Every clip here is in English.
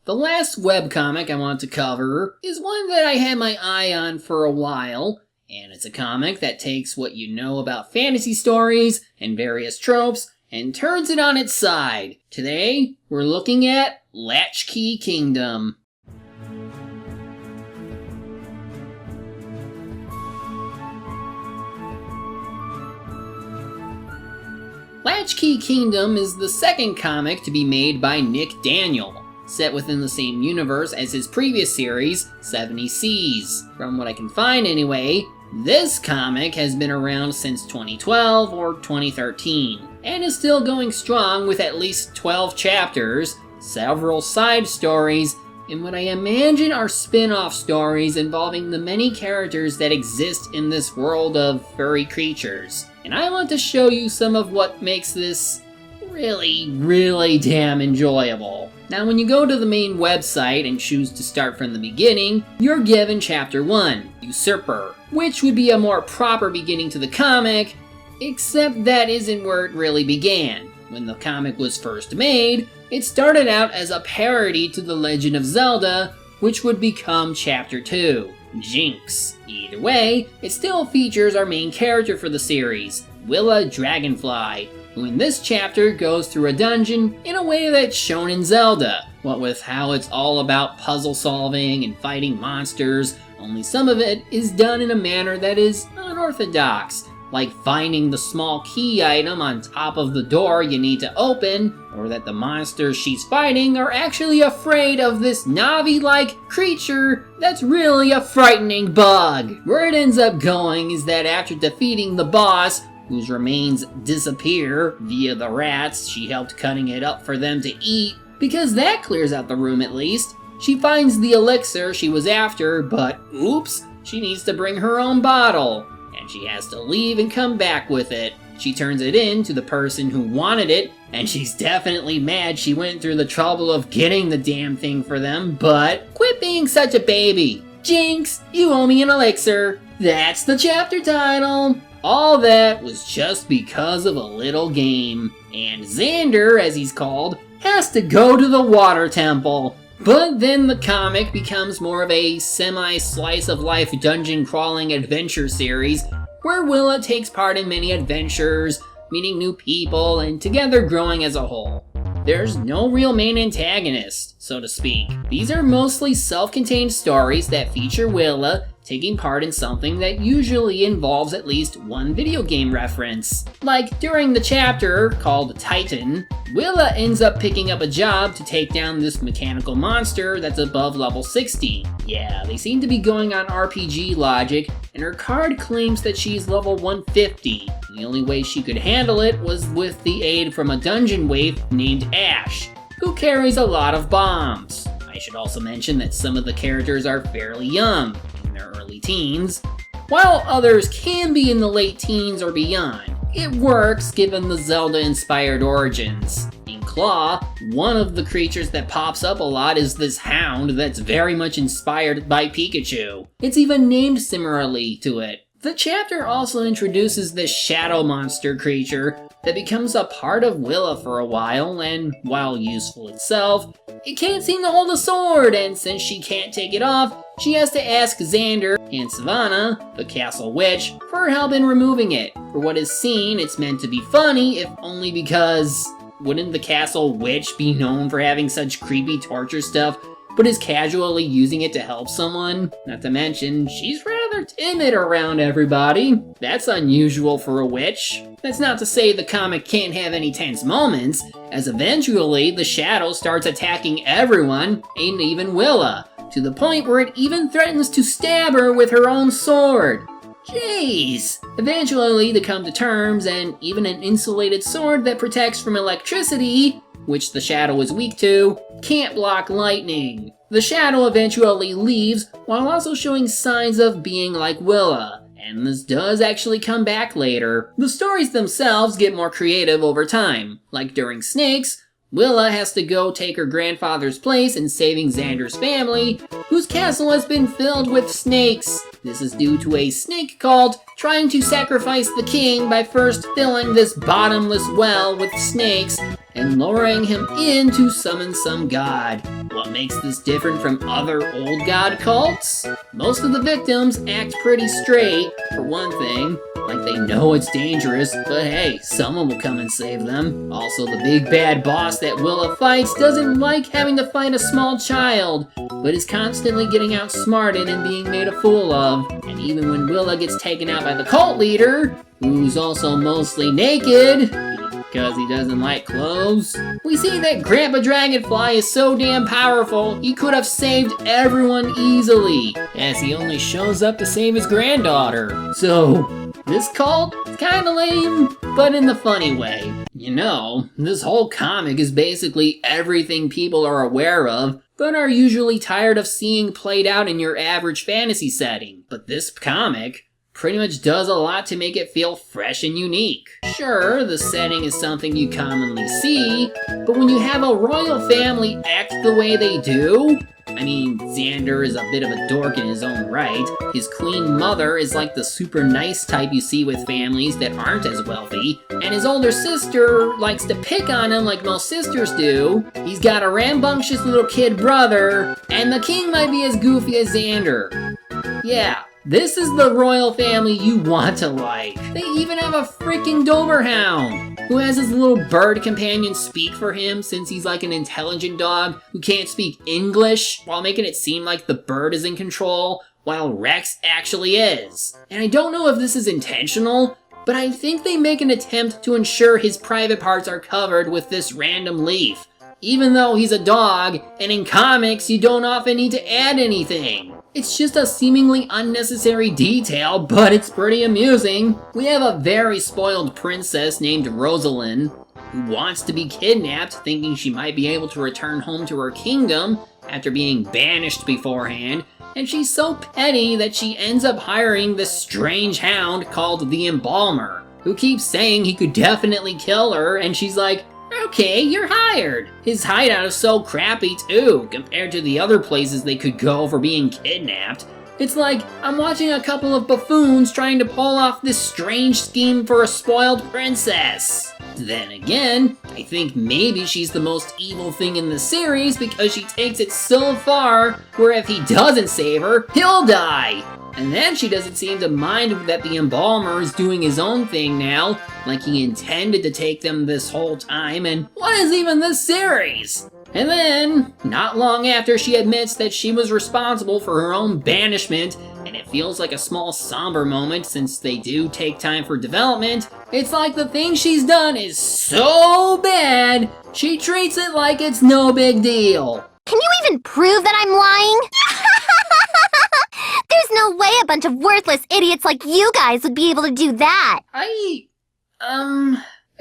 The last webcomic I want to cover is one that I had my eye on for a while, and it's a comic that takes what you know about fantasy stories and various tropes and turns it on its side. Today, we're looking at Latchkey Kingdom. Latchkey Kingdom is the second comic to be made by Nick Daniel, set within the same universe as his previous series, 70 Seas. From what I can find anyway, this comic has been around since 2012 or 2013, and is still going strong with at least 12 chapters, several side stories, and what I imagine are spin-off stories involving the many characters that exist in this world of furry creatures. And I want to show you some of what makes this really damn enjoyable. Now, when you go to the main website and choose to start from the beginning, you're given Chapter 1, Usurper, which would be a more proper beginning to the comic, except that isn't where it really began. When the comic was first made, it started out as a parody to The Legend of Zelda, which would become Chapter 2, Jinx. Either way, it still features our main character for the series, Willa Dragonfly, who in this chapter goes through a dungeon in a way that's shown in Zelda, what with how it's all about puzzle solving and fighting monsters, only some of it is done in a manner that is unorthodox, like finding the small key item on top of the door you need to open, or that the monsters she's fighting are actually afraid of this Navi-like creature that's really a frightening bug. Where it ends up going is that after defeating the boss, whose remains disappear via the rats she helped cutting it up for them to eat, because that clears out the room at least, she finds the elixir she was after, but oops, she needs to bring her own bottle, and she has to leave and come back with it. She turns it in to the person who wanted it, and she's definitely mad she went through the trouble of getting the damn thing for them, but quit being such a baby. Jinx, you owe me an elixir. That's the chapter title. All that was just because of a little game. And Xander, as he's called, has to go to the water temple. But then the comic becomes more of a semi-slice-of-life dungeon-crawling adventure series where Willa takes part in many adventures, meeting new people, and together growing as a whole. There's no real main antagonist, so to speak. These are mostly self-contained stories that feature Willa taking part in something that usually involves at least one video game reference. Like during the chapter called Titan, Willa ends up picking up a job to take down this mechanical monster that's above level 60. Yeah, they seem to be going on RPG logic, and her card claims that she's level 150. The only way she could handle it was with the aid from a dungeon waif named Ash, who carries a lot of bombs. I should also mention that some of the characters are fairly young, in their early teens, while others can be in the late teens or beyond. It works given the Zelda-inspired origins. In Claw, one of the creatures that pops up a lot is this hound that's very much inspired by Pikachu. It's even named similarly to it. The chapter also introduces this shadow monster creature that becomes a part of Willa for a while, and while useful itself, it can't seem to hold a sword, and since she can't take it off, she has to ask Xander and Savannah, the castle witch, for help in removing it. For what is seen, it's meant to be funny, if only because wouldn't the castle witch be known for having such creepy torture stuff, but is casually using it to help someone? Not to mention, she's rather timid around everybody. That's unusual for a witch. That's not to say the comic can't have any tense moments, as eventually the shadow starts attacking everyone, and even Willa, to the point where it even threatens to stab her with her own sword. Jeez! Eventually they come to terms, and even an insulated sword that protects from electricity, which the shadow is weak to, can't block lightning. The shadow eventually leaves, while also showing signs of being like Willa, and this does actually come back later. The stories themselves get more creative over time, like during Snakes, Willa has to go take her grandfather's place in saving Xander's family, whose castle has been filled with snakes. This is due to a snake cult trying to sacrifice the king by first filling this bottomless well with snakes and lowering him in to summon some god. What makes this different from other old god cults? Most of the victims act pretty straight, for one thing. Like they know it's dangerous, but hey, someone will come and save them. Also, the big bad boss that Willa fights doesn't like having to fight a small child, but is constantly getting outsmarted and being made a fool of. And even when Willa gets taken out by the cult leader, who's also mostly naked, because he doesn't like clothes, we see that Grandpa Dragonfly is so damn powerful, he could have saved everyone easily, as he only shows up to save his granddaughter. So, this cult is kinda lame, but in the funny way. You know, this whole comic is basically everything people are aware of, but are usually tired of seeing played out in your average fantasy setting. But this comic pretty much does a lot to make it feel fresh and unique. Sure, the setting is something you commonly see, but when you have a royal family act the way they do, I mean, Xander is a bit of a dork in his own right. His queen mother is like the super nice type you see with families that aren't as wealthy. And his older sister likes to pick on him like most sisters do. He's got a rambunctious little kid brother. And the king might be as goofy as Xander. Yeah, this is the royal family you want to like. They even have a freaking Doberhound, who has his little bird companion speak for him since he's like an intelligent dog who can't speak English, while making it seem like the bird is in control, while Rex actually is. And I don't know if this is intentional, but I think they make an attempt to ensure his private parts are covered with this random leaf, even though he's a dog, and in comics you don't often need to add anything. It's just a seemingly unnecessary detail, but it's pretty amusing. We have a very spoiled princess named Rosalyn, who wants to be kidnapped, thinking she might be able to return home to her kingdom after being banished beforehand, and she's so petty that she ends up hiring this strange hound called the Embalmer, who keeps saying he could definitely kill her, and she's like, okay, you're hired. His hideout is so crappy too, compared to the other places they could go for being kidnapped. It's like I'm watching a couple of buffoons trying to pull off this strange scheme for a spoiled princess. Then again, I think maybe she's the most evil thing in the series because she takes it so far where if he doesn't save her, he'll die. And then she doesn't seem to mind that the Embalmer is doing his own thing now, like he intended to take them this whole time, and what is even this series? And then, not long after she admits that she was responsible for her own banishment, and it feels like a small somber moment since they do take time for development, it's like the thing she's done is so bad, she treats it like it's no big deal. Can you even prove that I'm lying? There's no way a bunch of worthless idiots like you guys would be able to do that. I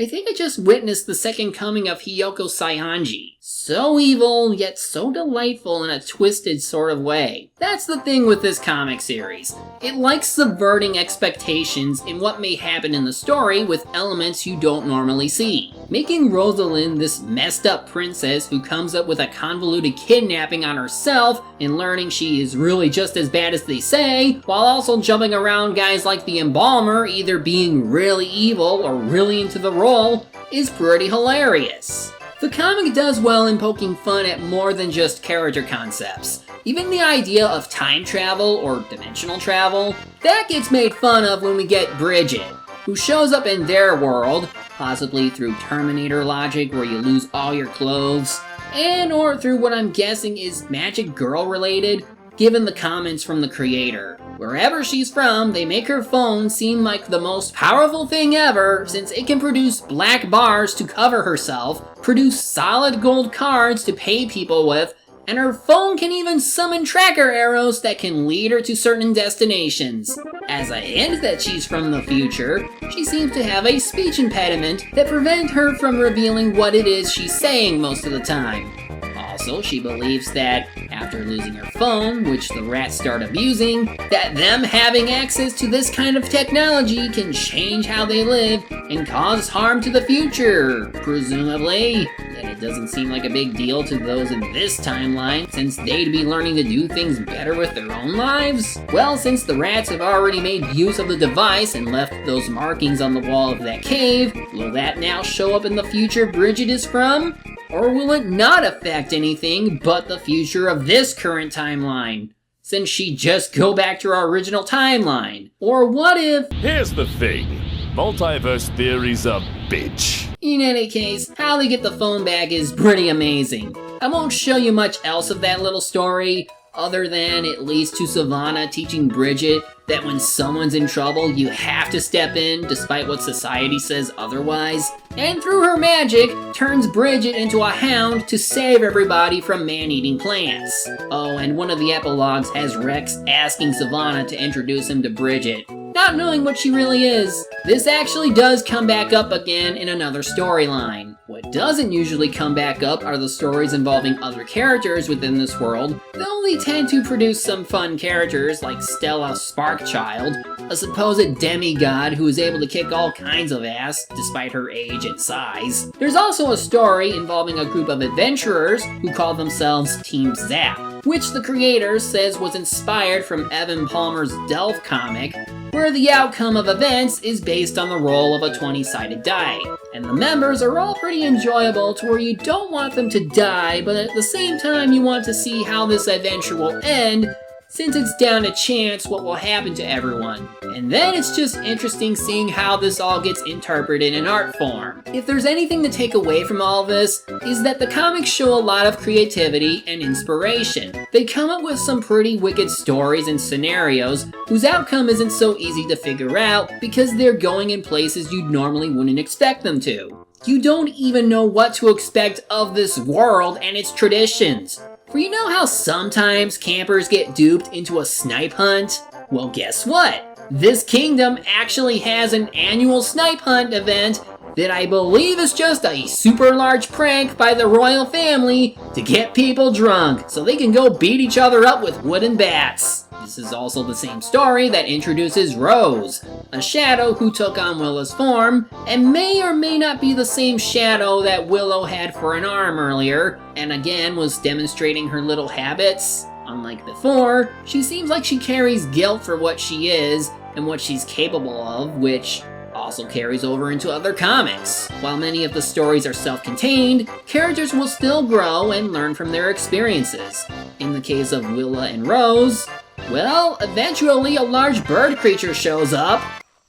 think I just witnessed the second coming of Hiyoko Saionji. So evil, yet so delightful in a twisted sort of way. That's the thing with this comic series. It likes subverting expectations in what may happen in the story with elements you don't normally see. Making Rosalyn this messed up princess who comes up with a convoluted kidnapping on herself and learning she is really just as bad as they say, while also jumping around guys like the Embalmer either being really evil or really into the role, is pretty hilarious. The comic does well in poking fun at more than just character concepts. Even the idea of time travel or dimensional travel, that gets made fun of when we get Bridgette, who shows up in their world, possibly through Terminator logic where you lose all your clothes, and or through what I'm guessing is Magic Girl related, given the comments from the creator. Wherever she's from, they make her phone seem like the most powerful thing ever since it can produce black bars to cover herself, produce solid gold cards to pay people with, and her phone can even summon tracker arrows that can lead her to certain destinations. As a hint that she's from the future, she seems to have a speech impediment that prevents her from revealing what it is she's saying most of the time. Also, she believes that after losing her phone, which the rats start abusing, that them having access to this kind of technology can change how they live and cause harm to the future, presumably. Yet it doesn't seem like a big deal to those in this timeline, since they'd be learning to do things better with their own lives. Well, since the rats have already made use of the device and left those markings on the wall of that cave, will that now show up in the future Bridgette is from? Or will it not affect anything but the future of this current timeline, since she'd just go back to our original timeline? Or what if... Here's the thing. Multiverse theory's a bitch. In any case, how they get the phone back is pretty amazing. I won't show you much else of that little story, other than it leads to Savannah teaching Bridgette that when someone's in trouble, you have to step in despite what society says otherwise. And through her magic, turns Bridgette into a hound to save everybody from man-eating plants. Oh, and one of the epilogues has Rex asking Savannah to introduce him to Bridgette, not knowing what she really is. This actually does come back up again in another storyline. What doesn't usually come back up are the stories involving other characters within this world, though they tend to produce some fun characters like Stella Sparkchild, a supposed demigod who is able to kick all kinds of ass despite her age and size. There's also a story involving a group of adventurers who call themselves Team Zap, which the creator says was inspired from Evan Palmer's Delph comic, where the outcome of events is based on the roll of a 20-sided die. And the members are all pretty enjoyable to where you don't want them to die, but at the same time you want to see how this adventure will end, since it's down to chance what will happen to everyone. And then it's just interesting seeing how this all gets interpreted in art form. If there's anything to take away from all this, is that the comics show a lot of creativity and inspiration. They come up with some pretty wicked stories and scenarios whose outcome isn't so easy to figure out because they're going in places you normally wouldn't expect them to. You don't even know what to expect of this world and its traditions. For you know how sometimes campers get duped into a snipe hunt? Well, guess what? This kingdom actually has an annual snipe hunt event that I believe is just a super large prank by the royal family to get people drunk so they can go beat each other up with wooden bats. This is also the same story that introduces Rose, a shadow who took on Willow's form, and may or may not be the same shadow that Willow had for an arm earlier, and again was demonstrating her little habits. Unlike before, she seems like she carries guilt for what she is and what she's capable of, which also carries over into other comics. While many of the stories are self-contained, characters will still grow and learn from their experiences. In the case of Willa and Rose, well, eventually a large bird creature shows up.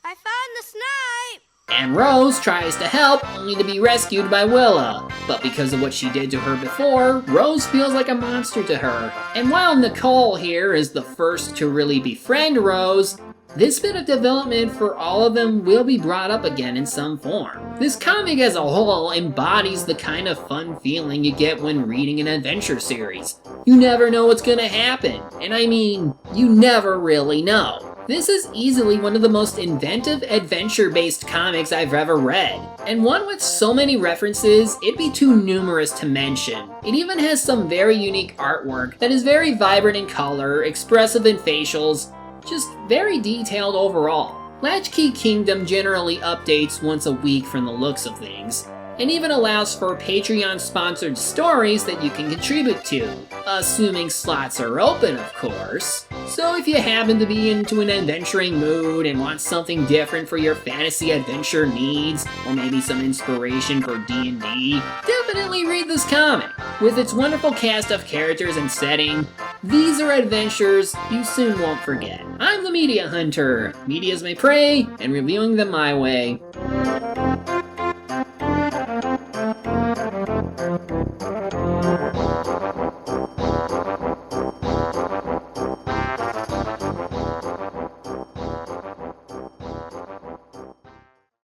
I found the snipe! And Rose tries to help, only to be rescued by Willa. But because of what she did to her before, Rose feels like a monster to her. And while Nicole here is the first to really befriend Rose, this bit of development for all of them will be brought up again in some form. This comic as a whole embodies the kind of fun feeling you get when reading an adventure series. You never know what's gonna happen, and I mean, you never really know. This is easily one of the most inventive adventure-based comics I've ever read, and one with so many references, it'd be too numerous to mention. It even has some very unique artwork that is very vibrant in color, expressive in facials, just very detailed overall. Latchkey Kingdom generally updates once a week from the looks of things, and even allows for Patreon-sponsored stories that you can contribute to, assuming slots are open, of course. So if you happen to be into an adventuring mood and want something different for your fantasy adventure needs, or maybe some inspiration for D&D, definitely read this comic. With its wonderful cast of characters and setting, these are adventures you soon won't forget. I'm the Media Hunter. Media's my prey, and reviewing them my way.